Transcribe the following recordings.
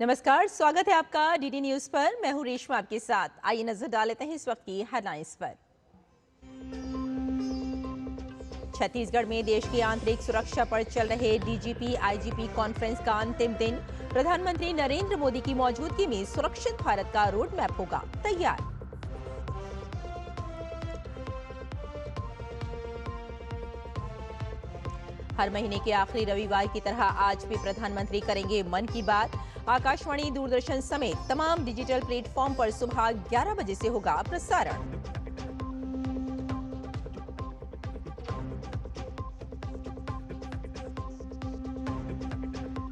नमस्कार, स्वागत है आपका डीडी न्यूज पर। मैं हूं रेशमा आपके साथ। आइए नजर डाल लेते हैं इस वक्त की हेडलाइंस पर। छत्तीसगढ़ में देश की आंतरिक सुरक्षा पर चल रहे डीजीपी आईजीपी कॉन्फ्रेंस का अंतिम दिन। प्रधानमंत्री नरेंद्र मोदी की मौजूदगी में सुरक्षित भारत का रोड मैप होगा तैयार। हर महीने के आखिरी रविवार की तरह आज भी प्रधानमंत्री करेंगे मन की बात। आकाशवाणी, दूरदर्शन समेत तमाम डिजिटल प्लेटफॉर्म पर सुबह 11 बजे से होगा प्रसारण।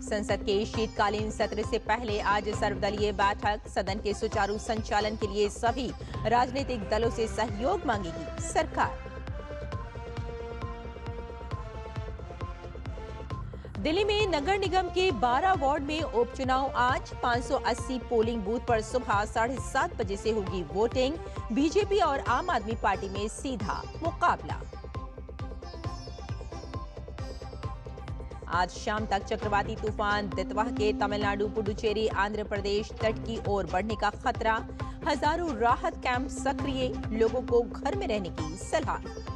संसद के शीतकालीन सत्र से पहले आज सर्वदलीय बैठक। सदन के सुचारू संचालन के लिए सभी राजनीतिक दलों से सहयोग मांगेगी सरकार। दिल्ली में नगर निगम के 12 वार्ड में उपचुनाव आज। 580 पोलिंग बूथ पर सुबह 7:30 बजे से होगी वोटिंग। बीजेपी और आम आदमी पार्टी में सीधा मुकाबला। आज शाम तक चक्रवाती तूफान दितवा के तमिलनाडु, पुडुचेरी, आंध्र प्रदेश तट की ओर बढ़ने का खतरा। हजारों राहत कैंप सक्रिय, लोगों को घर में रहने की सलाह।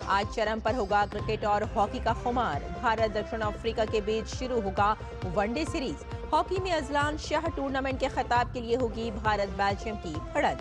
आज चरम पर होगा क्रिकेट और हॉकी का खुमार। भारत दक्षिण अफ्रीका के बीच शुरू होगा वनडे सीरीज। हॉकी में अजलान शाह टूर्नामेंट के खिताब के लिए होगी भारत बेल्जियम की भिड़ंत।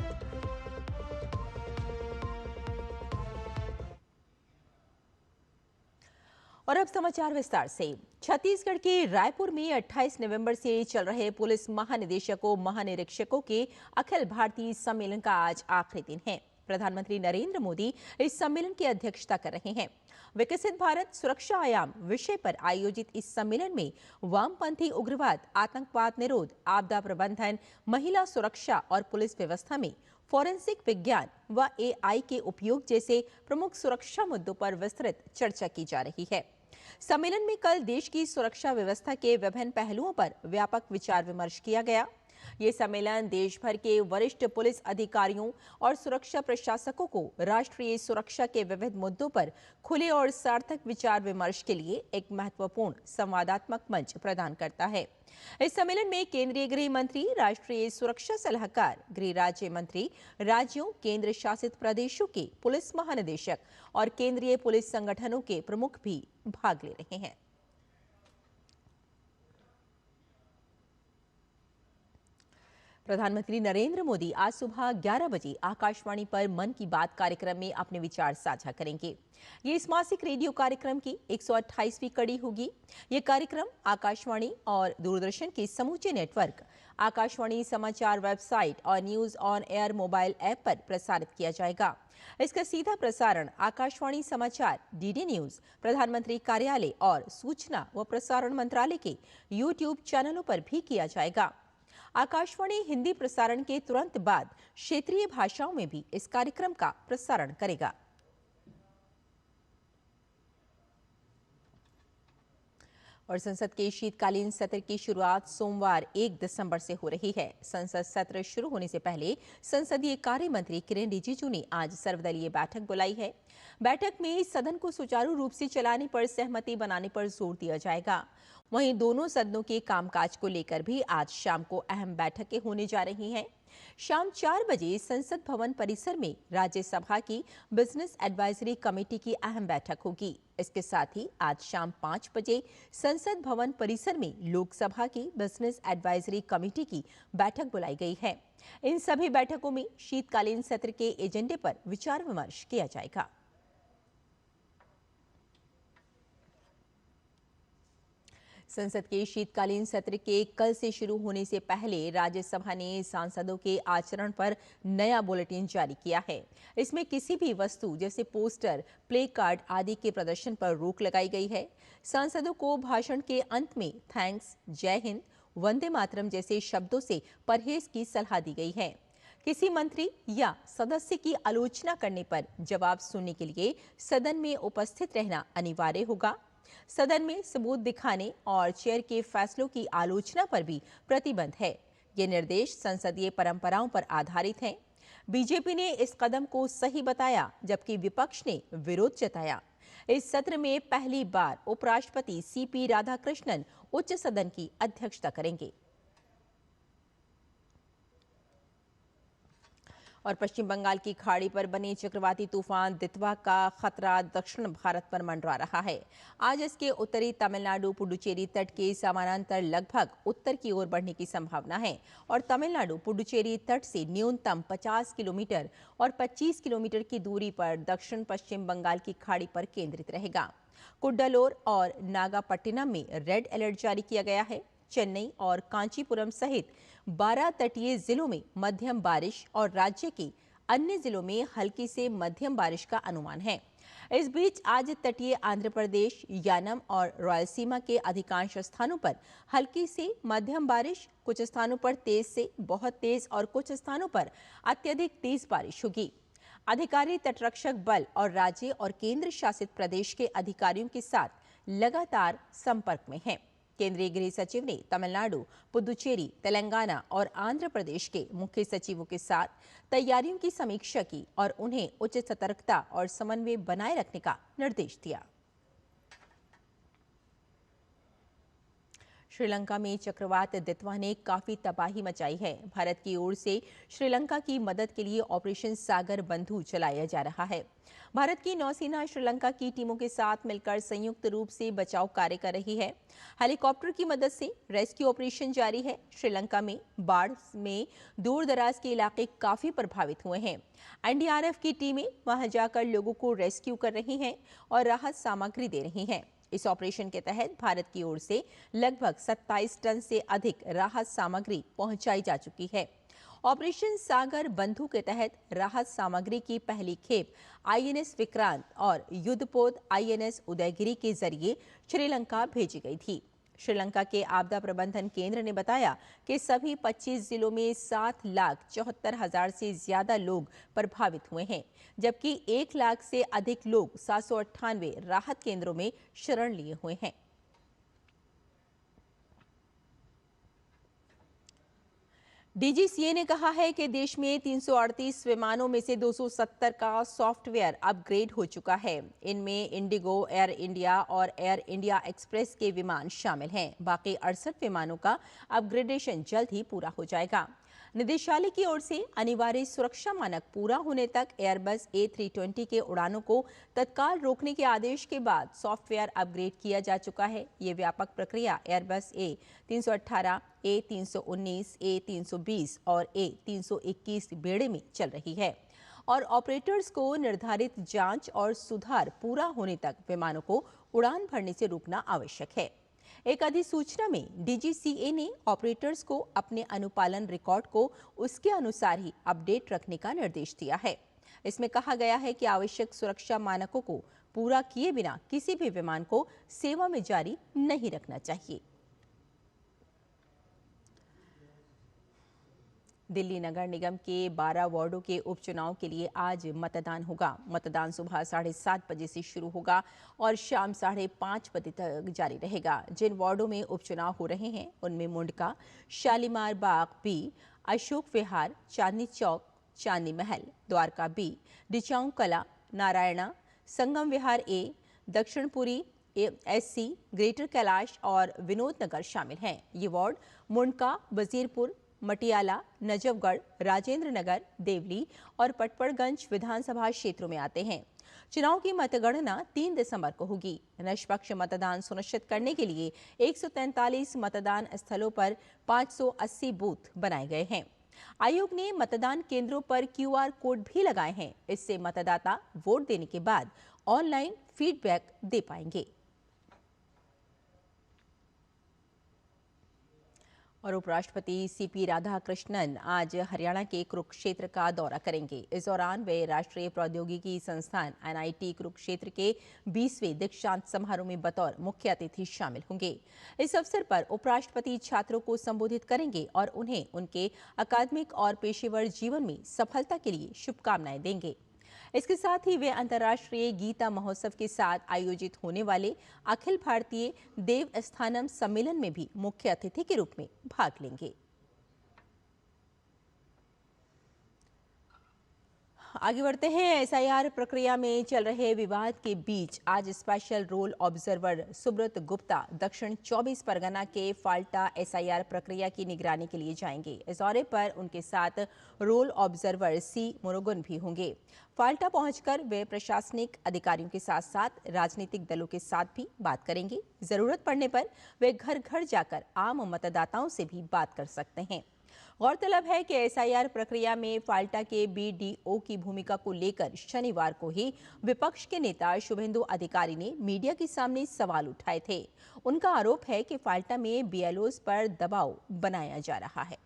और अब समाचार विस्तार से। छत्तीसगढ़ के रायपुर में 28 नवंबर से चल रहे पुलिस महानिदेशकों महानिरीक्षकों के अखिल भारतीय सम्मेलन का आज आखिरी दिन है। प्रधानमंत्री नरेंद्र मोदी इस सम्मेलन की अध्यक्षता कर रहे हैं। विकसित भारत सुरक्षा आयाम विषय पर आयोजित इस सम्मेलन में वामपंथी उग्रवाद, आतंकवाद निरोध, आपदा प्रबंधन, महिला सुरक्षा और पुलिस व्यवस्था में फोरेंसिक विज्ञान व एआई के उपयोग जैसे प्रमुख सुरक्षा मुद्दों पर विस्तृत चर्चा की जा रही है। सम्मेलन में कल देश की सुरक्षा व्यवस्था के विभिन्न पहलुओं पर व्यापक विचार विमर्श किया गया। ये सम्मेलन देश भर के वरिष्ठ पुलिस अधिकारियों और सुरक्षा प्रशासकों को राष्ट्रीय सुरक्षा के विविध मुद्दों पर खुले और सार्थक विचार विमर्श के लिए एक महत्वपूर्ण संवादात्मक मंच प्रदान करता है। इस सम्मेलन में केंद्रीय गृह मंत्री, राष्ट्रीय सुरक्षा सलाहकार, गृह राज्य मंत्री, राज्यों, केंद्र शासित प्रदेशों के पुलिस महानिदेशक और केंद्रीय पुलिस संगठनों के प्रमुख भी भाग ले रहे हैं। प्रधानमंत्री नरेंद्र मोदी आज सुबह 11 बजे आकाशवाणी पर मन की बात कार्यक्रम में अपने विचार साझा करेंगे। ये इस मासिक रेडियो कार्यक्रम की 128वीं कड़ी होगी। ये कार्यक्रम आकाशवाणी और दूरदर्शन के समूचे नेटवर्क, आकाशवाणी समाचार वेबसाइट और news on air mobile app पर प्रसारित किया जाएगा। इसका सीधा प्रसारण आकाशवाणी समाचार, डीडी न्यूज, प्रधानमंत्री कार्यालय और सूचना व प्रसारण मंत्रालय के यूट्यूब चैनलों पर भी किया जाएगा। आकाशवाणी हिंदी प्रसारण के तुरंत बाद क्षेत्रीय भाषाओं में भी इस कार्यक्रम का प्रसारण करेगा। और संसद के शीतकालीन सत्र की शुरुआत सोमवार 1 दिसंबर से हो रही है। संसद सत्र शुरू होने से पहले संसदीय कार्य मंत्री किरेन रिजिजू ने आज सर्वदलीय बैठक बुलाई है। बैठक में सदन को सुचारू रूप से चलाने पर सहमति बनाने पर जोर दिया जाएगा। वहीं दोनों सदनों के कामकाज को लेकर भी आज शाम को अहम बैठकें होने जा रही हैं। शाम 4 बजे संसद भवन परिसर में राज्यसभा की बिजनेस एडवाइजरी कमेटी की अहम बैठक होगी। इसके साथ ही आज शाम 5 बजे संसद भवन परिसर में लोकसभा की बिजनेस एडवाइजरी कमेटी की बैठक बुलाई गई है। इन सभी बैठकों में शीतकालीन सत्र के एजेंडे पर विचार विमर्श किया जाएगा। संसद के शीतकालीन सत्र के कल से शुरू होने से पहले राज्यसभा ने सांसदों के आचरण पर नया बुलेटिन जारी किया है। इसमें किसी भी वस्तु जैसे पोस्टर, प्ले कार्ड आदि के प्रदर्शन पर रोक लगाई गई है। सांसदों को भाषण के अंत में थैंक्स, जय हिंद, वंदे मातरम जैसे शब्दों से परहेज की सलाह दी गई है। किसी मंत्री या सदस्य की आलोचना करने पर जवाब सुनने के लिए सदन में उपस्थित रहना अनिवार्य होगा। सदन में सबूत दिखाने और चेयर के फैसलों की आलोचना पर भी प्रतिबंध है। ये निर्देश संसदीय परंपराओं पर आधारित हैं। बीजेपी ने इस कदम को सही बताया, जबकि विपक्ष ने विरोध जताया। इस सत्र में पहली बार उपराष्ट्रपति सीपी राधाकृष्णन उच्च सदन की अध्यक्षता करेंगे। और पश्चिम बंगाल की खाड़ी पर बने चक्रवाती तूफान दितवा का खतरा दक्षिण भारत पर मंडरा रहा है। आज इसके उत्तरी तमिलनाडु पुडुचेरी तट के समानांतर लगभग उत्तर की ओर बढ़ने की संभावना है और तमिलनाडु पुडुचेरी तट से न्यूनतम 50 किलोमीटर और 25 किलोमीटर की दूरी पर दक्षिण पश्चिम बंगाल की खाड़ी पर केंद्रित रहेगा। कुड्डालोर और नागापट्टिनम में रेड अलर्ट जारी किया गया है। चेन्नई और कांचीपुरम सहित 12 तटीय जिलों में मध्यम बारिश और राज्य के अन्य जिलों में हल्की से मध्यम बारिश का अनुमान है। इस बीच आज तटीय आंध्र प्रदेश, यानम और रायलसीमा के अधिकांश स्थानों पर हल्की से मध्यम बारिश, कुछ स्थानों पर तेज से बहुत तेज और कुछ स्थानों पर अत्यधिक तेज बारिश होगी। अधिकारी तटरक्षक बल और राज्य और केंद्र शासित प्रदेश के अधिकारियों के साथ लगातार संपर्क में हैं। केंद्रीय गृह सचिव ने तमिलनाडु, पुदुचेरी, तेलंगाना और आंध्र प्रदेश के मुख्य सचिवों के साथ तैयारियों की समीक्षा की और उन्हें उच्च सतर्कता और समन्वय बनाए रखने का निर्देश दिया। श्रीलंका में चक्रवात दितवा ने काफी तबाही मचाई है। भारत की ओर से श्रीलंका की मदद के लिए ऑपरेशन सागर बंधु चलाया जा रहा है। भारत की नौसेना श्रीलंका की टीमों के साथ मिलकर संयुक्त रूप से बचाव कार्य कर रही है। हेलीकॉप्टर की मदद से रेस्क्यू ऑपरेशन जारी है। श्रीलंका में बाढ़ में दूर दराज के इलाके काफी प्रभावित हुए हैं। एनडीआरएफ की टीमें वहां जाकर लोगों को रेस्क्यू कर रही हैं और राहत सामग्री दे रही हैं। इस ऑपरेशन के तहत भारत की ओर से लगभग 27 टन से अधिक राहत सामग्री पहुंचाई जा चुकी है। ऑपरेशन सागर बंधु के तहत राहत सामग्री की पहली खेप आईएनएस विक्रांत और युद्धपोत आईएनएस उदयगिरी के जरिए श्रीलंका भेजी गई थी। श्रीलंका के आपदा प्रबंधन केंद्र ने बताया कि सभी 25 जिलों में 7,74,000 से ज्यादा लोग प्रभावित हुए हैं, जबकि 1 लाख से अधिक लोग 798 राहत केंद्रों में शरण लिए हुए हैं। डीजीसीए ने कहा है कि देश में 338 विमानों में से 270 का सॉफ्टवेयर अपग्रेड हो चुका है। इनमें इंडिगो, एयर इंडिया और एयर इंडिया एक्सप्रेस के विमान शामिल हैं। बाकी 68 विमानों का अपग्रेडेशन जल्द ही पूरा हो जाएगा। निदेशालय की ओर से अनिवार्य सुरक्षा मानक पूरा होने तक एयरबस A320 के उड़ानों को तत्काल रोकने के आदेश के बाद सॉफ्टवेयर अपग्रेड किया जा चुका है। ये व्यापक प्रक्रिया एयरबस A318, A319, A320 और A321 बेड़े में चल रही है और ऑपरेटर्स को निर्धारित जांच और सुधार पूरा होने तक विमानों को उड़ान भरने से रोकना आवश्यक है। एक अधिसूचना में डीजीसीए ने ऑपरेटर्स को अपने अनुपालन रिकॉर्ड को उसके अनुसार ही अपडेट रखने का निर्देश दिया है। इसमें कहा गया है कि आवश्यक सुरक्षा मानकों को पूरा किए बिना किसी भी विमान को सेवा में जारी नहीं रखना चाहिए। दिल्ली नगर निगम के 12 वार्डों के उपचुनाव के लिए आज मतदान होगा। मतदान सुबह 7:30 बजे से शुरू होगा और शाम 5:30 बजे तक जारी रहेगा। जिन वार्डों में उपचुनाव हो रहे हैं उनमें मुंडका, शालीमार बाग बी, अशोक विहार, चांदनी चौक, चांदनी महल, द्वारका बी, डिचाऊ कला, नारायणा, संगम विहार ए, दक्षिणपुरी SC, ग्रेटर कैलाश और विनोद नगर शामिल हैं। ये वार्ड मुंडका, वजीरपुर, मटियाला, नजफगढ़, राजेंद्र नगर, देवली और पटपड़गंज विधानसभा क्षेत्रों में आते हैं। चुनाव की मतगणना 3 दिसंबर को होगी। निष्पक्ष मतदान सुनिश्चित करने के लिए 143 मतदान स्थलों पर 580 बूथ बनाए गए हैं। आयोग ने मतदान केंद्रों पर QR कोड भी लगाए हैं। इससे मतदाता वोट देने के बाद ऑनलाइन फीडबैक दे पाएंगे। और उपराष्ट्रपति सीपी राधाकृष्णन आज हरियाणा के कुरुक्षेत्र का दौरा करेंगे। इस दौरान वे राष्ट्रीय प्रौद्योगिकी संस्थान NIT कुरुक्षेत्र के 20वें दीक्षांत समारोह में बतौर मुख्य अतिथि शामिल होंगे। इस अवसर पर उपराष्ट्रपति छात्रों को संबोधित करेंगे और उन्हें उनके अकादमिक और पेशेवर जीवन में सफलता के लिए शुभकामनाएं देंगे। इसके साथ ही वे अंतर्राष्ट्रीय गीता महोत्सव के साथ आयोजित होने वाले अखिल भारतीय देव स्थानम सम्मेलन में भी मुख्य अतिथि के रूप में भाग लेंगे। आगे बढ़ते हैं। एसआईआर प्रक्रिया में चल रहे विवाद के बीच आज special role observer Subrata Gupta Dakshin 24 Pargana के फाल्टा एसआईआर प्रक्रिया की निगरानी के लिए जाएंगे। इस दौरे पर उनके साथ रोल ऑब्जर्वर सी मुरुगन भी होंगे। फाल्टा पहुंचकर वे प्रशासनिक अधिकारियों के साथ साथ राजनीतिक दलों के साथ भी बात करेंगे। जरूरत पड़ने पर वे घर घर जाकर आम मतदाताओं से भी बात कर सकते हैं। गौरतलब है कि एसआईआर प्रक्रिया में फाल्टा के बीडीओ की भूमिका को लेकर शनिवार को ही विपक्ष के नेता शुभेंदु अधिकारी ने मीडिया के सामने सवाल उठाए थे। उनका आरोप है कि फाल्टा में बीएलओज पर दबाव बनाया जा रहा है।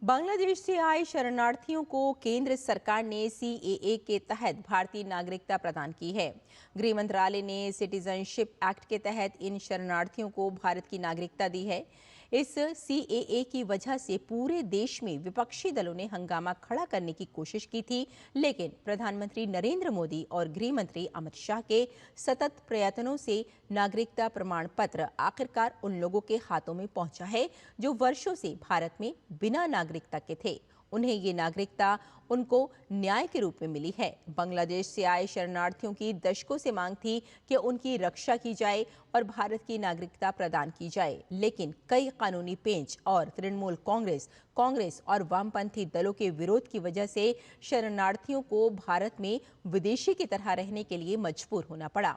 बांग्लादेश से आए शरणार्थियों को केंद्र सरकार ने सीएए के तहत भारतीय नागरिकता प्रदान की है। गृह मंत्रालय ने सिटीजनशिप एक्ट के तहत इन शरणार्थियों को भारत की नागरिकता दी है। इस सीएए की वजह से पूरे देश में विपक्षी दलों ने हंगामा खड़ा करने की कोशिश की थी, लेकिन प्रधानमंत्री नरेंद्र मोदी और गृह मंत्री अमित शाह के सतत प्रयत्नों से नागरिकता प्रमाण पत्र आखिरकार उन लोगों के हाथों में पहुंचा है जो वर्षों से भारत में बिना नागरिकता के थे। उन्हें ये नागरिकता उनको न्याय के रूप में मिली है। बांग्लादेश से आए शरणार्थियों की दशकों से मांग थी कि उनकी रक्षा की जाए और भारत की नागरिकता प्रदान की जाए, लेकिन कई कानूनी पेंच और तृणमूल कांग्रेस और वामपंथी दलों के विरोध की वजह से शरणार्थियों को भारत में विदेशी की तरह रहने के लिए मजबूर होना पड़ा।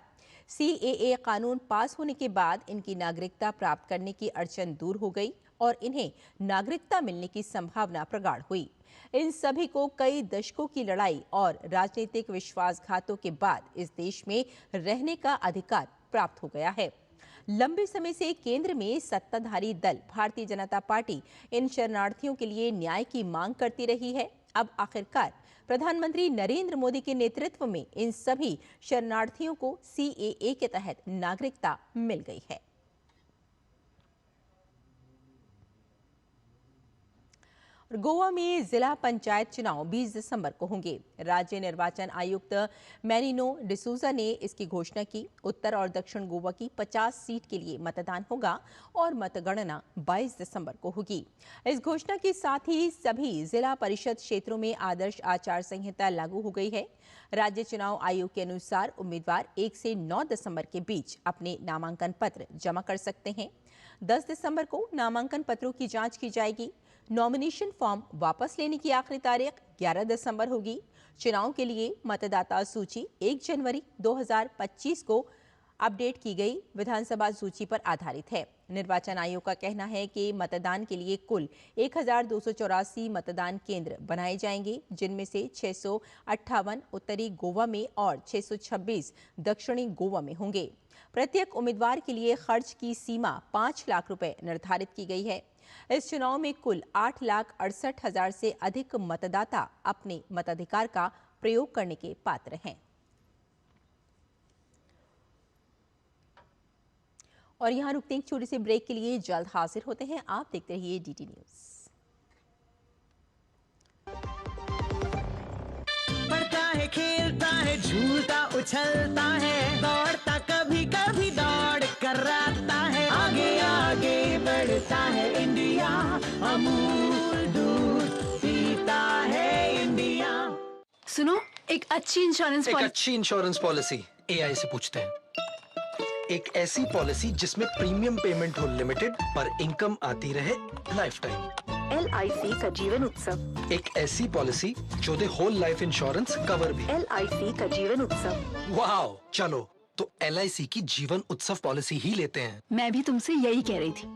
सीएए कानून पास होने के बाद इनकी नागरिकता प्राप्त करने की अड़चन दूर हो गई और इन्हें नागरिकता मिलने की संभावना प्रगाढ़ हुई। इन सभी को कई दशकों की लड़ाई और राजनीतिक विश्वासघातों के बाद इस देश में रहने का अधिकार प्राप्त हो गया है। लंबे समय से केंद्र में सत्ताधारी दल भारतीय जनता पार्टी इन शरणार्थियों के लिए न्याय की मांग करती रही है। अब आखिरकार प्रधानमंत्री नरेंद्र मोदी के नेतृत्व में इन सभी शरणार्थियों को सीएए के तहत नागरिकता मिल गई है। गोवा में जिला पंचायत चुनाव 20 दिसंबर को होंगे। राज्य निर्वाचन आयुक्त मैनिनो डिसूजा ने इसकी घोषणा की। उत्तर और दक्षिण गोवा की 50 सीट के लिए मतदान होगा और मतगणना 22 दिसंबर को होगी। इस घोषणा के साथ ही सभी जिला परिषद क्षेत्रों में आदर्श आचार संहिता लागू हो गई है। राज्य चुनाव आयोग के अनुसार उम्मीदवार 1 से 9 दिसंबर के बीच अपने नामांकन पत्र जमा कर सकते हैं। 10 दिसंबर को नामांकन पत्रों की जांच की जाएगी। नॉमिनेशन फॉर्म वापस लेने की आखिरी तारीख 11 दिसंबर होगी। चुनाव के लिए मतदाता सूची 1 जनवरी 2025 को अपडेट की गई विधानसभा सूची पर आधारित है। निर्वाचन आयोग का कहना है कि मतदान के लिए कुल 1284 मतदान केंद्र बनाए जाएंगे, जिनमें से 658 उत्तरी गोवा में और 626 दक्षिणी गोवा में होंगे। प्रत्येक उम्मीदवार के लिए खर्च की सीमा 5 लाख रुपए निर्धारित की गई है। इस चुनाव में कुल 8,68,000 से अधिक मतदाता अपने मताधिकार का प्रयोग करने के पात्र हैं। और यहाँ रुकते हैं एक छोटी सी ब्रेक के लिए, जल्द हाजिर होते हैं। आप देखते रहिए डीटी न्यूज। पढ़ता है, खेलता है, झूलता उछलता है, दौड़ता कभी कभी दौड़ कराता है, आगे आगे बढ़ता है इंडिया, अमूल दूध पीता है इंडिया। सुनो, एक अच्छी इंश्योरेंस पॉलिसी एआई से पूछते हैं। एक ऐसी पॉलिसी जिसमें प्रीमियम पेमेंट हो लिमिटेड पर इनकम आती रहे लाइफ टाइम। LIC का जीवन उत्सव। एक ऐसी पॉलिसी जो दे होल लाइफ इंश्योरेंस कवर भी। LIC का जीवन उत्सव। वाओ, चलो तो LIC की जीवन उत्सव पॉलिसी ही लेते हैं। मैं भी तुमसे यही कह रही थी,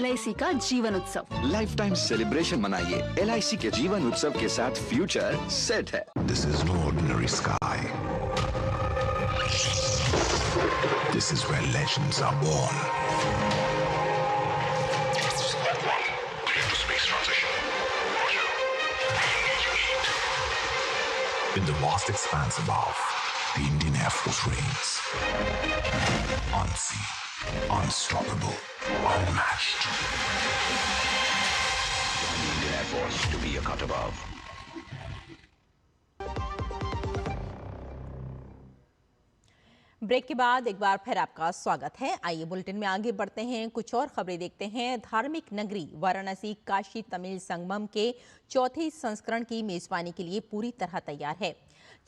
LIC का जीवन उत्सव। लाइफ टाइम सेलिब्रेशन मनाइए LIC के जीवन उत्सव के साथ। फ्यूचर सेट है। This is no ordinary sky. This is where legends are born. Space transition. In the vast expanse above, the Indian Air Force reigns. Unseen, unstoppable, unmatched. The Indian Air Force to be a cut above. Break के बाद एक बार फिर आपका स्वागत है। आइए bulletin में आगे बढ़ते हैं, कुछ और खबरें देखते हैं। धार्मिक नगरी वाराणसी काशी तमिल संगमम के चौथे संस्करण की मेजबानी के लिए पूरी तरह तैयार है।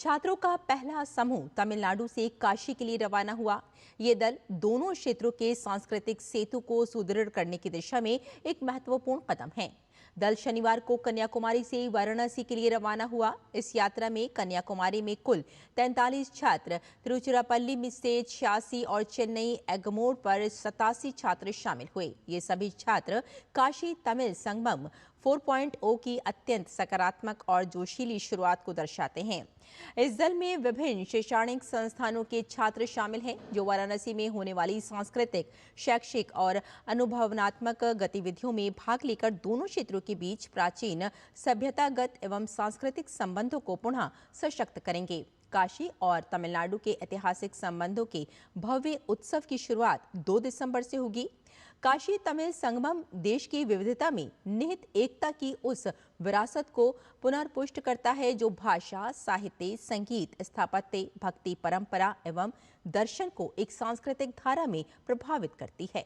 छात्रों का पहला समूह तमिलनाडु से काशी के लिए रवाना हुआ। ये दल दोनों क्षेत्रों के सांस्कृतिक सेतु को सुदृढ़ करने की दिशा में एक महत्वपूर्ण कदम है। दल शनिवार को कन्याकुमारी से वाराणसी के लिए रवाना हुआ। इस यात्रा में कन्याकुमारी में कुल 43 छात्र, तिरुचिरापल्ली में से 86 और चेन्नई एगमोर पर 87 छात्र शामिल हुए। ये सभी छात्र काशी तमिल संगमम 4.0 की अत्यंत सकारात्मक और जोशीली शुरुआत को दर्शाते हैं। इस दल में विभिन्न शैक्षणिक संस्थानों के छात्र शामिल हैं, जो वाराणसी में होने वाली सांस्कृतिक, शैक्षिक और अनुभवनात्मक गतिविधियों में भाग लेकर दोनों क्षेत्रों के बीच प्राचीन सभ्यतागत एवं सांस्कृतिक संबंधों को पुनः सशक्त करेंगे। काशी और तमिलनाडु के ऐतिहासिक संबंधों के भव्य उत्सव की शुरुआत 2 दिसंबर से होगी। काशी तमिल संगमम देश की विविधता में निहित एकता की उस विरासत को पुनर्पुष्ट करता है जो भाषा, साहित्य, संगीत, स्थापत्य, भक्ति परंपरा एवं दर्शन को एक सांस्कृतिक धारा में प्रभावित करती है।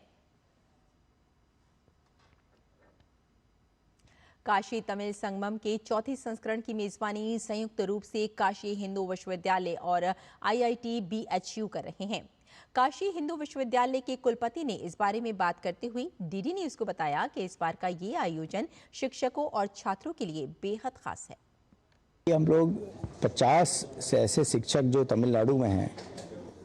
काशी तमिल संगमम के चौथे संस्करण की मेजबानी संयुक्त रूप से काशी हिंदू विश्वविद्यालय और IIT BHU कर रहे हैं। काशी हिंदू विश्वविद्यालय के कुलपति ने इस बारे में बात करते हुए DD न्यूज को बताया कि इस बार का ये आयोजन शिक्षकों और छात्रों के लिए बेहद खास है। हम लोग 50 से ऐसे शिक्षक जो तमिलनाडु में हैं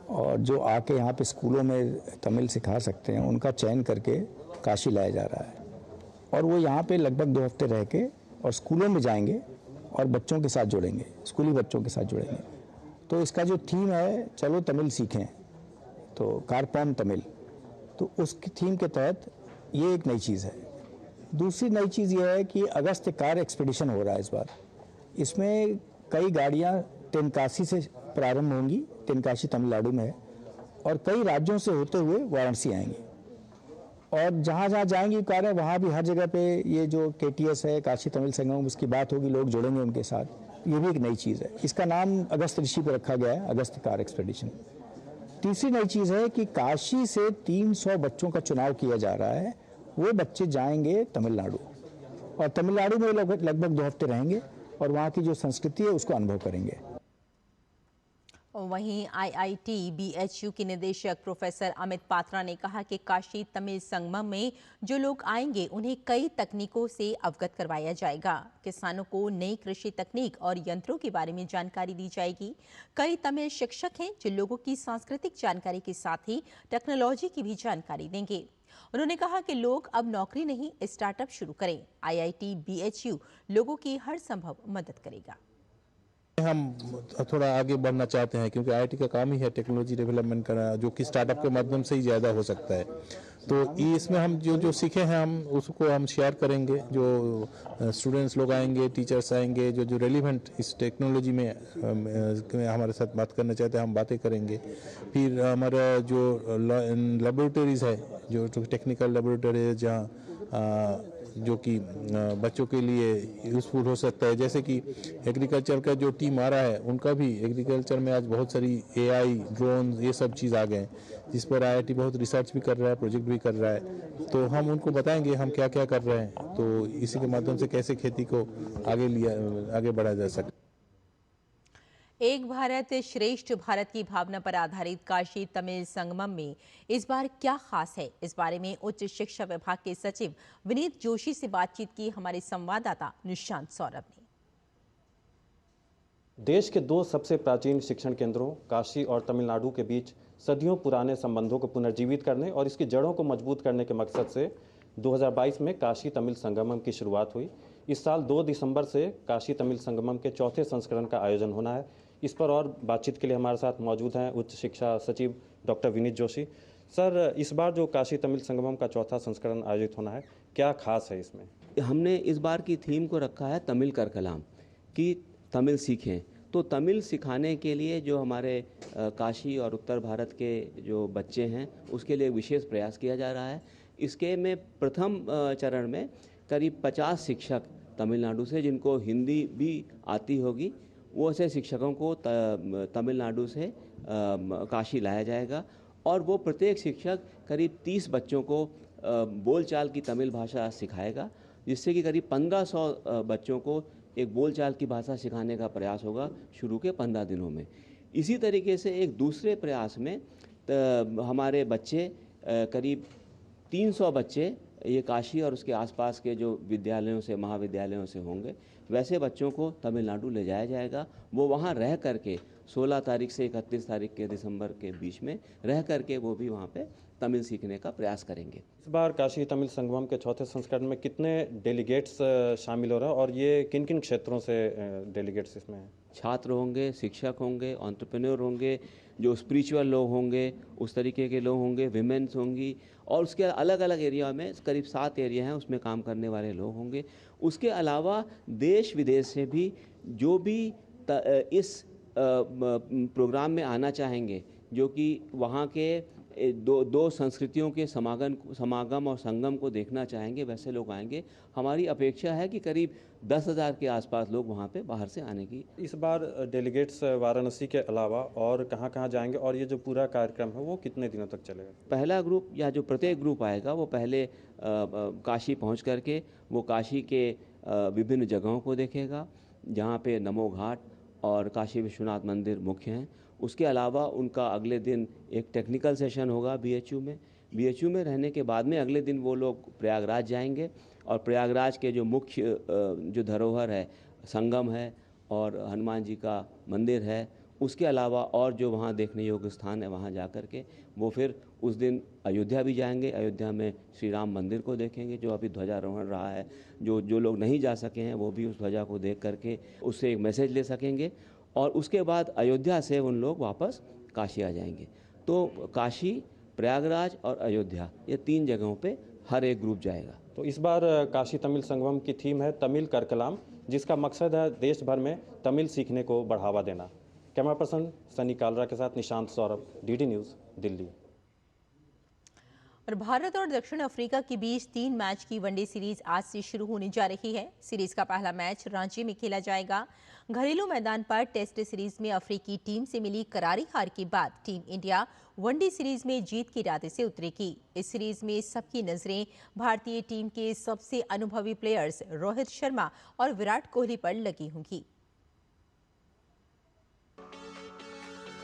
और जो आके यहाँ पे स्कूलों में तमिल सिखा सकते हैं, उनका चयन करके काशी लाया जा रहा है और वो यहाँ पे लगभग 2 हफ्ते रह के और स्कूलों में जाएंगे और बच्चों के साथ जुड़ेंगे, स्कूली बच्चों के साथ जुड़ेंगे। तो इसका जो थीम है, चलो तमिल सीखें, तो कारपॉम तमिल, तो उसकी थीम के तहत ये एक नई चीज़ है। दूसरी नई चीज़ ये है कि अगस्त कार एक्सपीडिशन हो रहा है इस बार। इसमें कई गाड़ियाँ तेनकाशी से प्रारंभ होंगी, तेनकाशी तमिलनाडु में है, और कई राज्यों से होते हुए वाराणसी आएंगी और जहाँ जहाँ जाएंगी कारें, वहाँ भी हर जगह पे ये जो KTS है, काशी तमिल संगमम, उसकी बात होगी, लोग जुड़ेंगे उनके साथ। ये भी एक नई चीज़ है। इसका नाम अगस्त ऋषि पर रखा गया है, अगस्त कार एक्सपीडिशन। तीसरी नई चीज़ है कि काशी से 300 बच्चों का चुनाव किया जा रहा है। वो बच्चे जाएंगे तमिलनाडु और तमिलनाडु में लगभग 2 हफ्ते रहेंगे और वहाँ की जो संस्कृति है उसको अनुभव करेंगे। वहीं IIT BHU के निदेशक प्रोफेसर अमित पात्रा ने कहा कि काशी तमिल संगमम में जो लोग आएंगे उन्हें कई तकनीकों से अवगत करवाया जाएगा। किसानों को नई कृषि तकनीक और यंत्रों के बारे में जानकारी दी जाएगी। कई तमिल शिक्षक हैं जो लोगों की सांस्कृतिक जानकारी के साथ ही टेक्नोलॉजी की भी जानकारी देंगे। उन्होंने कहा कि लोग अब नौकरी नहीं, स्टार्टअप शुरू करें। IIT BHU लोगों की हर संभव मदद करेगा। हम थोड़ा आगे बढ़ना चाहते हैं क्योंकि IIT का काम ही है टेक्नोलॉजी डेवलपमेंट करना, जो कि स्टार्टअप के माध्यम से ही ज़्यादा हो सकता है। तो इसमें हम जो सीखे हैं हम उसको हम शेयर करेंगे। जो स्टूडेंट्स लोग आएंगे, टीचर्स आएंगे, जो रेलिवेंट इस टेक्नोलॉजी में हमारे साथ बात करना चाहते हैं, हम बातें करेंगे। फिर हमारा जो लेबोरेटरीज़ है, जो टेक्निकल लेबोरेटरी है, जहाँ जो कि बच्चों के लिए यूज़फुल हो सकता है। जैसे कि एग्रीकल्चर का जो टीम आ रहा है, उनका भी एग्रीकल्चर में आज बहुत सारी AI, ड्रोन, ये सब चीज़ आ गए हैं, जिस पर IIT बहुत रिसर्च भी कर रहा है, प्रोजेक्ट भी कर रहा है। तो हम उनको बताएंगे हम क्या क्या कर रहे हैं, तो इसी के माध्यम से कैसे खेती को आगे बढ़ाया जा सकता है। एक भारत श्रेष्ठ भारत की भावना पर आधारित काशी तमिल संगमम में इस बार क्या खास है, इस बारे में उच्च शिक्षा विभाग के सचिव विनीत जोशी से बातचीत की हमारे संवाददाता निशांत सौरभ ने। देश के 2 सबसे प्राचीन शिक्षण केंद्रों काशी और तमिलनाडु के बीच सदियों पुराने संबंधों को पुनर्जीवित करने और इसकी जड़ों को मजबूत करने के मकसद से 2022 में काशी तमिल संगमम की शुरुआत हुई। इस साल 2 दिसंबर से काशी तमिल संगमम के चौथे संस्करण का आयोजन होना है। इस पर और बातचीत के लिए हमारे साथ मौजूद हैं उच्च शिक्षा सचिव डॉक्टर विनीत जोशी। सर, इस बार जो काशी तमिल संगमम का चौथा संस्करण आयोजित होना है, क्या खास है इसमें? हमने इस बार की थीम को रखा है तमिल कर कलाम, कि तमिल सीखें। तो तमिल सिखाने के लिए जो हमारे काशी और उत्तर भारत के जो बच्चे हैं, उसके लिए विशेष प्रयास किया जा रहा है। इसके में प्रथम चरण में करीब 50 शिक्षक तमिलनाडु से, जिनको हिंदी भी आती होगी वो ऐसे शिक्षकों को तमिलनाडु से काशी लाया जाएगा और वो प्रत्येक शिक्षक करीब 30 बच्चों को बोलचाल की तमिल भाषा सिखाएगा, जिससे कि करीब 1500 बच्चों को एक बोलचाल की भाषा सिखाने का प्रयास होगा शुरू के 15 दिनों में। इसी तरीके से एक दूसरे प्रयास में हमारे बच्चे करीब 300 बच्चे ये काशी और उसके आसपास के जो विद्यालयों से महाविद्यालयों से होंगे, वैसे बच्चों को तमिलनाडु ले जाया जाएगा। वो वहाँ रह करके 16 तारीख से 31 तारीख के दिसंबर के बीच में रह करके वो भी वहाँ पे तमिल सीखने का प्रयास करेंगे। इस बार काशी तमिल संगमम के चौथे संस्करण में कितने डेलीगेट्स शामिल हो रहे हैं और ये किन किन क्षेत्रों से डेलीगेट्स इसमें हैं? छात्र होंगे, शिक्षक होंगे, एंटरप्रेन्योर होंगे, जो स्पिरिचुअल लोग होंगे उस तरीके के लोग होंगे, विमेंस होंगी और उसके अलग अलग एरिया में करीब 7 एरिया हैं, उसमें काम करने वाले लोग होंगे। उसके अलावा देश विदेश से भी जो भी इस प्रोग्राम में आना चाहेंगे, जो कि वहाँ के दो संस्कृतियों के समागम और संगम को देखना चाहेंगे, वैसे लोग आएंगे। हमारी अपेक्षा है कि करीब 10,000 के आसपास लोग वहाँ पे बाहर से आने की। इस बार डेलीगेट्स वाराणसी के अलावा और कहाँ जाएंगे और ये जो पूरा कार्यक्रम है वो कितने दिनों तक चलेगा? पहला ग्रुप या जो प्रत्येक ग्रुप आएगा वो पहले काशी पहुँच करके वो काशी के विभिन्न जगहों को देखेगा, जहाँ पे नमो घाट और काशी विश्वनाथ मंदिर मुख्य हैं। उसके अलावा उनका अगले दिन एक टेक्निकल सेशन होगा BHU में। BHU में रहने के बाद में अगले दिन वो लोग प्रयागराज जाएंगे और प्रयागराज के जो मुख्य जो धरोहर है, संगम है और हनुमान जी का मंदिर है, उसके अलावा और जो वहाँ देखने योग्य स्थान है वहाँ जा कर के वो फिर उस दिन अयोध्या भी जाएंगे। अयोध्या में श्री राम मंदिर को देखेंगे जो अभी ध्वजारोहण रहा है। जो लोग नहीं जा सके हैं वो भी उस ध्वजा को देख करके उससे एक मैसेज ले सकेंगे और उसके बाद अयोध्या से उन लोग वापस काशी आ जाएंगे। तो काशी, प्रयागराज और अयोध्या, ये 3 जगहों पे हर एक ग्रुप जाएगा। तो इस बार काशी तमिल संगमम की थीम है तमिल कर कलाम, जिसका मकसद है देश भर में तमिल सीखने को बढ़ावा देना। कैमरा पर्सन सनी कालरा के साथ निशांत सौरभ, DD न्यूज़, दिल्ली। और भारत और दक्षिण अफ्रीका के बीच 3 मैच की वनडे सीरीज आज से शुरू होने जा रही है। सीरीज का पहला मैच रांची में खेला जाएगा। घरेलू मैदान पर टेस्ट सीरीज में अफ्रीकी टीम से मिली करारी हार के बाद टीम इंडिया वनडे सीरीज में जीत के इरादे से उतरेगी। इस सीरीज में सबकी नजरें भारतीय टीम के सबसे अनुभवी प्लेयर्स रोहित शर्मा और विराट कोहली पर लगी होंगी।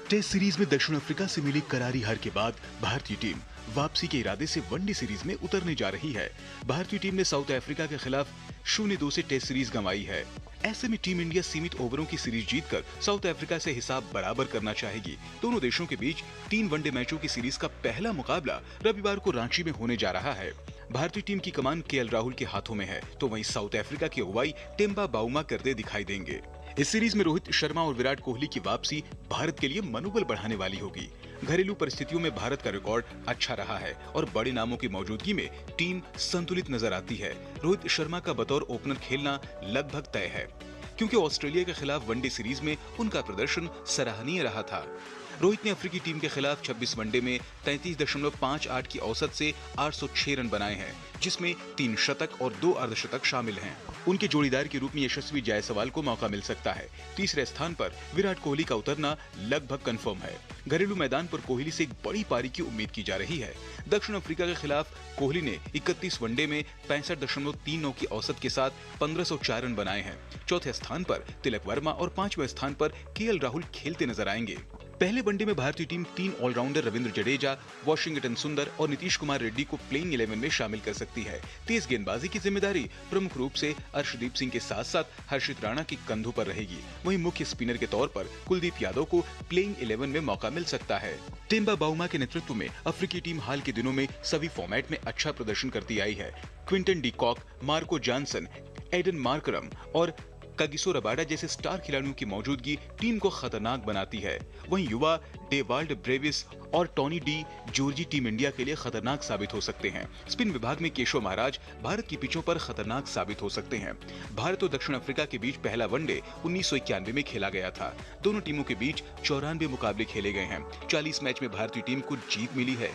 टेस्ट सीरीज में दक्षिण अफ्रीका से मिली करारी हार के बाद भारतीय टीम वापसी के इरादे से वनडे सीरीज में उतरने जा रही है। भारतीय टीम ने साउथ अफ्रीका के खिलाफ 0-2 से टेस्ट सीरीज गंवाई है। ऐसे में टीम इंडिया सीमित ओवरों की सीरीज जीतकर साउथ अफ्रीका से हिसाब बराबर करना चाहेगी। दोनों देशों के बीच 3 वनडे मैचों की सीरीज का पहला मुकाबला रविवार को रांची में होने जा रहा है। भारतीय टीम की कमान KL राहुल के हाथों में है, तो वहीं साउथ अफ्रीका की अगुवाई टेम्बा बाउमा करते दिखाई देंगे। इस सीरीज में रोहित शर्मा और विराट कोहली की वापसी भारत के लिए मनोबल बढ़ाने वाली होगी। घरेलू परिस्थितियों में भारत का रिकॉर्ड अच्छा रहा है और बड़े नामों की मौजूदगी में टीम संतुलित नजर आती है। रोहित शर्मा का बतौर ओपनर खेलना लगभग तय है, क्योंकि ऑस्ट्रेलिया के खिलाफ वनडे सीरीज में उनका प्रदर्शन सराहनीय रहा था। रोहित ने अफ्रीकी टीम के खिलाफ 26 वनडे में 33.58 की औसत से 806 रन बनाए हैं, जिसमें 3 शतक और 2 अर्धशतक शामिल हैं। उनके जोड़ीदार के रूप में यशस्वी जायसवाल को मौका मिल सकता है। तीसरे स्थान पर विराट कोहली का उतरना लगभग कंफर्म है। घरेलू मैदान पर कोहली से एक बड़ी पारी की उम्मीद की जा रही है। दक्षिण अफ्रीका के खिलाफ कोहली ने 31 वनडे में 65.39 की औसत के साथ 1504 रन बनाए हैं। चौथे स्थान पर तिलक वर्मा और 5वें स्थान पर KL राहुल खेलते नजर आएंगे। पहले वनडे में भारतीय team 3 all-rounder Ravindra Jadeja, Washington Sundar और नीतीश कुमार रेड्डी को प्लेइंग 11 में शामिल कर सकती है। तेज गेंदबाजी की जिम्मेदारी प्रमुख रूप से अर्शदीप सिंह के साथ साथ हर्षित राणा के कंधों पर रहेगी। वहीं मुख्य स्पिनर के तौर पर कुलदीप यादव को प्लेइंग 11 में मौका मिल सकता है। टेम्बा बाउमा के नेतृत्व में अफ्रीकी टीम हाल के दिनों में सभी फॉर्मेट में अच्छा प्रदर्शन करती आई है। Quinton de Kock, Marco Jansen, Aiden Markram और कागिसो रबाडा जैसे स्टार खिलाड़ियों की मौजूदगी टीम को खतरनाक बनाती है। वहीं युवा डेवाल्ड ब्रेविस और Tony de Zorzi team India के लिए खतरनाक साबित हो सकते हैं। स्पिन विभाग में केशव महाराज भारत की पिचों पर खतरनाक साबित हो सकते हैं। भारत और दक्षिण अफ्रीका के बीच पहला वनडे 1991 में खेला गया था। दोनों टीमों के बीच 94 मुकाबले खेले गए हैं। 40 मैच में भारतीय टीम को जीत मिली है।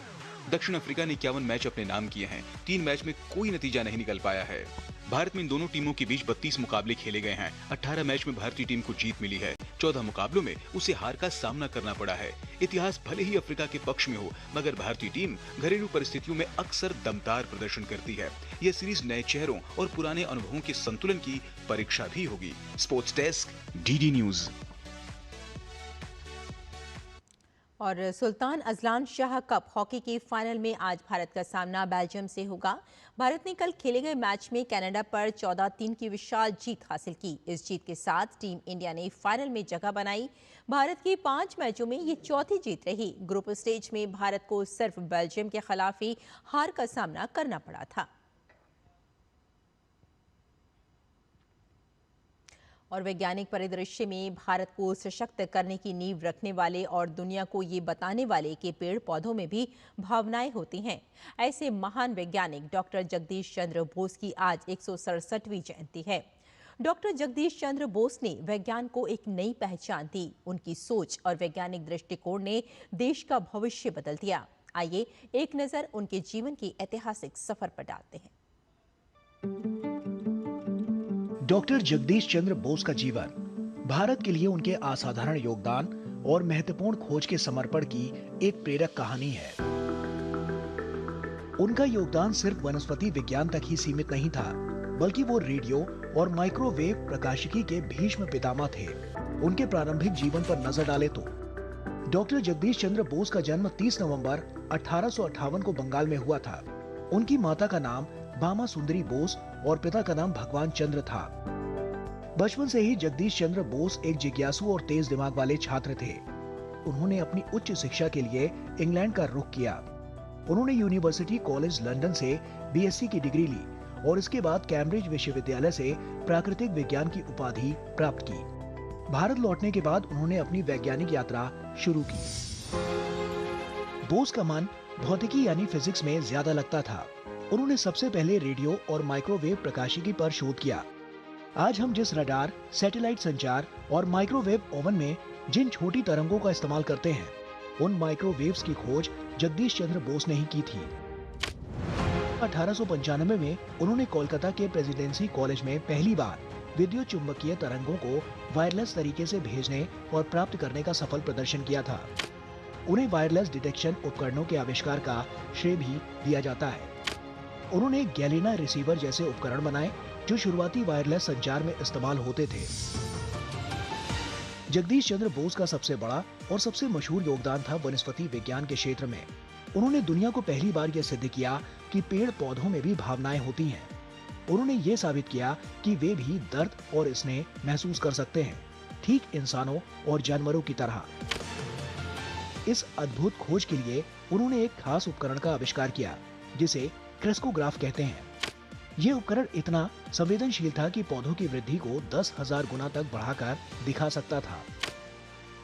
दक्षिण अफ्रीका ने 51 मैच अपने नाम किए हैं। 3 मैच में कोई नतीजा नहीं निकल पाया है। भारत में इन दोनों टीमों के बीच 32 मुकाबले खेले गए हैं। 18 मैच में भारतीय टीम को जीत मिली है। 14 मुकाबलों में उसे हार का सामना करना पड़ा है। इतिहास भले ही अफ्रीका के पक्ष में हो, मगर भारतीय टीम घरेलू परिस्थितियों में अक्सर दमदार प्रदर्शन करती है। यह सीरीज नए चेहरों और पुराने अनुभवों के संतुलन की परीक्षा भी होगी। Sports desk, DD news. और Sultan Azlan Shah cup hockey के फाइनल में आज भारत का सामना बेल्जियम से होगा। भारत ने कल खेले गए मैच में कनाडा पर 14-3 की विशाल जीत हासिल की। इस जीत के साथ टीम इंडिया ने फाइनल में जगह बनाई। भारत की 5 मैचों में ये चौथी जीत रही। ग्रुप स्टेज में भारत को सिर्फ बेल्जियम के खिलाफ ही हार का सामना करना पड़ा था। और वैज्ञानिक परिदृश्य में भारत को सशक्त करने की नींव रखने वाले और दुनिया को ये बताने वाले कि पेड़ पौधों में भी भावनाएं होती हैं, ऐसे महान वैज्ञानिक डॉक्टर जगदीश चंद्र बोस की आज 167वीं जयंती है। डॉक्टर जगदीश चंद्र बोस ने विज्ञान को एक नई पहचान दी। उनकी सोच और वैज्ञानिक दृष्टिकोण ने देश का भविष्य बदल दिया। आइए एक नजर उनके जीवन की ऐतिहासिक सफर पर डालते हैं। डॉक्टर जगदीश चंद्र बोस का जीवन भारत के लिए उनके असाधारण योगदान और महत्वपूर्ण खोज के समर्पण की एक प्रेरक कहानी है। उनका योगदान सिर्फ वनस्पति विज्ञान तक ही सीमित नहीं था, बल्कि वो रेडियो और माइक्रोवेव प्रकाशिकी के भीष्म पितामह थे। उनके प्रारंभिक जीवन पर नजर डालें तो डॉक्टर जगदीश चंद्र बोस का जन्म 30 नवंबर 1858 को बंगाल में हुआ था। उनकी माता का नाम बामा सुंदरी बोस और पिता का नाम भगवान चंद्र था। बचपन से ही जगदीश चंद्र बोस एक जिज्ञासु और तेज दिमाग वाले छात्र थे। उन्होंने अपनी उच्च शिक्षा के लिए इंग्लैंड का रुख किया। उन्होंने यूनिवर्सिटी कॉलेज लंदन से बीएससी की डिग्री ली और इसके बाद कैम्ब्रिज विश्वविद्यालय से प्राकृतिक विज्ञान की उपाधि प्राप्त की। भारत लौटने के बाद उन्होंने अपनी वैज्ञानिक यात्रा शुरू की। बोस का मन भौतिकी यानी फिजिक्स में ज्यादा लगता था। उन्होंने सबसे पहले रेडियो और माइक्रोवेव प्रकाशिकी पर शोध किया। आज हम जिस रडार, सैटेलाइट संचार और माइक्रोवेव ओवन में जिन छोटी तरंगों का इस्तेमाल करते हैं, उन माइक्रोवेव्स की खोज जगदीश चंद्र बोस ने ही की थी। 1895 में उन्होंने कोलकाता के प्रेसिडेंसी कॉलेज में पहली बार विद्युत चुंबकीय तरंगों को वायरलेस तरीके से भेजने और प्राप्त करने का सफल प्रदर्शन किया था। उन्हें वायरलेस डिटेक्शन उपकरणों के आविष्कार का श्रेय भी दिया जाता है। उन्होंने गैलेना रिसीवर जैसे उपकरण बनाए जो शुरुआती वायरलेस संचार में इस्तेमाल होते थे। जगदीश चंद्र बोस का सबसे बड़ा और सबसे मशहूर योगदान था वनस्पति विज्ञान के क्षेत्र में। उन्होंने दुनिया को पहली बार यह सिद्ध किया कि पेड़ पौधों में भी भावनाएं होती हैं। उन्होंने ये साबित किया कि वे भी दर्द और स्नेह महसूस कर सकते हैं, ठीक इंसानों और जानवरों की तरह। इस अद्भुत खोज के लिए उन्होंने एक खास उपकरण का आविष्कार किया जिसे क्रेस्कोग्राफ कहते हैं। ये उपकरण इतना संवेदनशील था कि पौधों की वृद्धि को 10,000 गुना तक बढ़ाकर दिखा सकता था।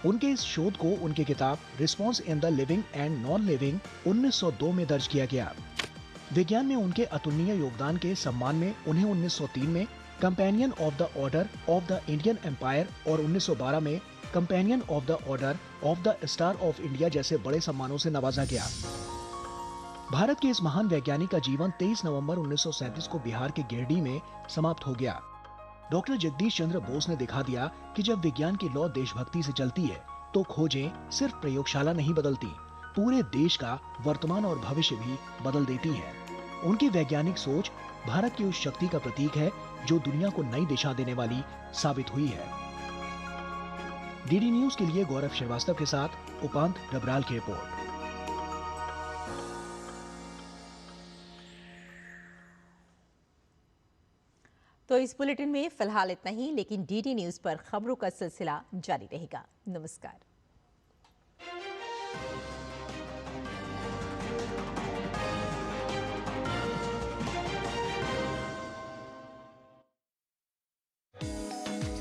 उनके इस शोध को उनकी किताब response in the living and non living 1902 में दर्ज किया गया। विज्ञान में उनके अतुलनीय योगदान के सम्मान में उन्हें 1903 में companion of the order of the Indian empire और 1912 में companion of the order of the star of India जैसे बड़े सम्मानों से नवाजा गया। भारत के इस महान वैज्ञानिक का जीवन 23 नवंबर 1937 को बिहार के गिरिडीह में समाप्त हो गया। डॉक्टर जगदीश चंद्र बोस ने दिखा दिया कि जब विज्ञान की लौ देशभक्ति से चलती है तो खोजें सिर्फ प्रयोगशाला नहीं बदलती, पूरे देश का वर्तमान और भविष्य भी बदल देती हैं। उनकी वैज्ञानिक सोच भारत की उस शक्ति का प्रतीक है जो दुनिया को नई दिशा देने वाली साबित हुई है। डीडी न्यूज के लिए गौरव श्रीवास्तव के साथ उपांत डबराल की रिपोर्ट। तो इस बुलेटिन में फिलहाल इतना ही, लेकिन डीडी न्यूज पर खबरों का सिलसिला जारी रहेगा। नमस्कार।